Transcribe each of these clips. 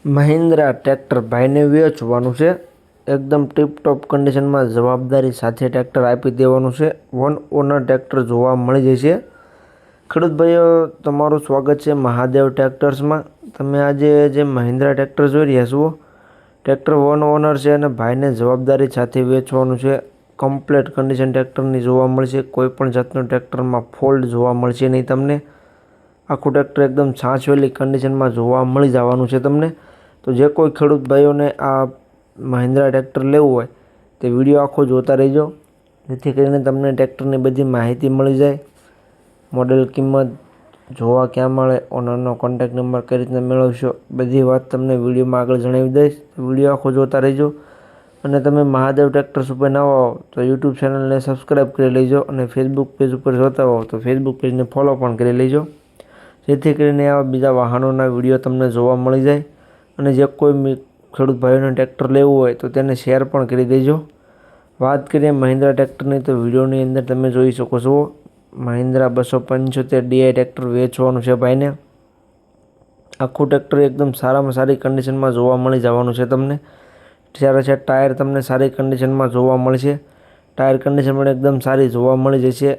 Mahindra tractor ભાઈને વેચવાનું છે. એકદમ ટીપટોપ કન્ડિશનમાં જવાબદારી સાથે ટ્રેક્ટર આપી દેવાનું છે. વન ઓનર ટ્રેક્ટર જોવા મળી જશે. ખેડૂત ભાઈઓ, તમારું સ્વાગત છે મહાદેવ ટ્રેક્ટર્સમાં. તમે આજે જે મહિન્દ્રા ટ્રેક્ટર જોઈ રહ્યા છો, ટ્રેક્ટર વન ઓનર છે અને ભાઈને જવાબદારી સાથે વેચવાનું છે. કમ્પ્લીટ કન્ડિશન ટ્રેક્ટરની જોવા મળશે. કોઈપણ જાતનું ટ્રેક્ટરમાં ફોલ્ટ જોવા મળશે નહીં તમને. આખું ટ્રેક્ટર એકદમ સાચવેલી કન્ડિશનમાં જોવા મળી જવાનું છે તમને. તો જે કોઈ ખેડૂત ભાઈઓને આ મહિન્દ્રા ટ્રેક્ટર લેવું હોય તે વિડીયો આખો જોતા રહેજો, જેથી કરીને તમને ટ્રેક્ટરની બધી માહિતી મળી જાય. મોડેલ, કિંમત, જોવા ક્યાં મળે, ઓનરનો કોન્ટેક્ટ નંબર કઈ રીતના મેળવશો, બધી વાત તમને વિડીયોમાં આગળ જણાવી દઈશ. વિડીયો આખો જોતા રહેજો. અને તમે મહાદેવ ટ્રેક્ટર્સ ઉપર નવા હો તો યુટ્યુબ ચેનલને સબસ્ક્રાઈબ કરી લેજો અને ફેસબુક પેજ ઉપર જોતા હો તો ફેસબુક પેજને ફોલો પણ કરી લેજો, જેથી કરીને આવા બીજા વાહનોના વિડીયો તમને જોવા મળી જાય. અને જે કોઈ ખેડૂત ભાઈઓને ટ્રેક્ટર લેવું હોય તો તેને શેર પણ કરી દેજો. વાત કરીએ મહિન્દ્રા ટ્રેક્ટરની તો વિડીયોની અંદર તમે જોઈ શકો છો, મહિન્દ્રા 275 DI ટ્રેક્ટર વેચવાનું છે ભાઈને. આખું ટ્રેક્ટર એકદમ સારામાં સારી કન્ડિશનમાં જોવા મળી જવાનું છે તમને. જ્યારે છે ટાયર તમને સારી કન્ડિશનમાં જોવા મળશે. ટાયર કન્ડિશન પણ એકદમ સારી જોવા મળી જશે.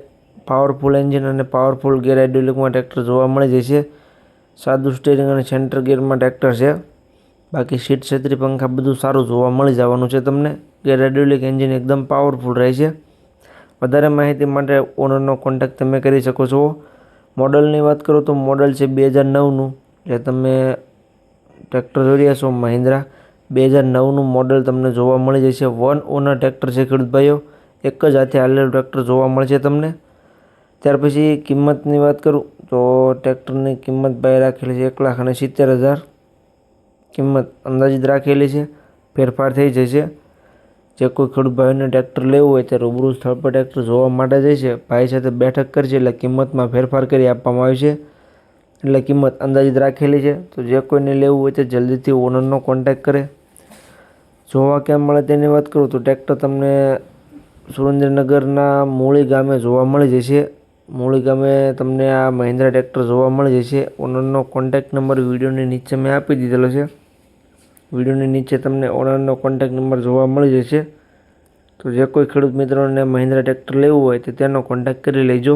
પાવરફુલ એન્જિન અને પાવરફુલ ગેર હાઇડ્રોલિકમાં ટ્રેક્ટર જોવા મળી જશે. સાદું સ્ટીયરિંગ અને સેન્ટર ગિયરમાં ટ્રેક્ટર છે. બાકી સીટ, છત્રી, પંખા બધું સારું જોવા મળી જવાનું છે તમને. ગેર હાઇડ્રોલિક એન્જિન એકદમ પાવરફુલ રહેશે. વધારે માહિતી માટે ઓનરનો કોન્ટેક્ટ તમે કરી શકો છો. મોડલની વાત કરું તો મોડલ છે 2009નું. જે તમે ટ્રેક્ટર જોઈ રહ્યા છો મહિન્દ્રા 2009નું મોડલ તમને જોવા મળી જશે. વન ઓનર ટ્રેક્ટર છે ખેડૂત ભાઈઓ. એક જ હાથે હાલેલું ટ્રેક્ટર જોવા મળશે તમને. ત્યાર પછી કિંમતની વાત કરું તો ટ્રેક્ટરની કિંમત ભાઈ રાખેલી છે 1,70,000. કિંમત અંદાજિત રાખેલી છે, ફેરફાર થઈ જશે. જે કોઈ ખેડૂત ભાઈઓને ટ્રેક્ટર લેવું હોય તે રૂબરૂ સ્થળ પર ટ્રેક્ટર જોવા માટે જશે. ભાઈ સાથે બેઠક કરશે એટલે કિંમતમાં ફેરફાર કરી આપવામાં આવશે. એટલે કિંમત અંદાજિત રાખેલી છે. તો જે કોઈને લેવું હોય તે જલ્દીથી ઓનરનો કોન્ટેક્ટ કરે. જોવા ક્યાં મળે તેની વાત કરું તો ટ્રેક્ટર તમને સુરેન્દ્રનગરના મૂળી ગામે જોવા મળી જશે. મૂળી ગામે તમને આ મહિન્દ્રા ટ્રેક્ટર જોવા મળી જશે. ઓનરનો કોન્ટેક્ટ નંબર વિડીયોની નીચે મેં આપી દીધેલો છે. વિડીયોની નીચે તમને ઓનરનો કોન્ટેક્ટ નંબર જોવા મળી જશે. તો જે કોઈ ખેડૂત મિત્રોને મહિન્દ્રા ટ્રેક્ટર લેવું હોય તો તેનો કોન્ટેક્ટ કરી લેજો.